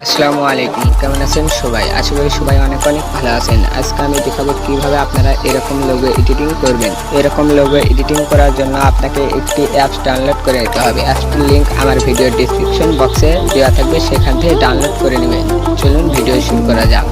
আসসালামু আলাইকুম, কেমন আছেন সবাই? আশা করি সবাই অনেক ভালো আছেন। আজকে আমি দেখাবো কিভাবে আপনারা এরকম লোগো এডিটিং করবেন। এরকম লোগো এডিটিং করার জন্য আপনাকে একটি অ্যাপস ডাউনলোড করে নিতে হবে। অ্যাপসটির লিংক আমার ভিডিও ডেসক্রিপশন বক্সে দেওয়া থাকবে, সেখান থেকে ডাউনলোড করে নেবেন। চলুন ভিডিও শুরু করা যাক।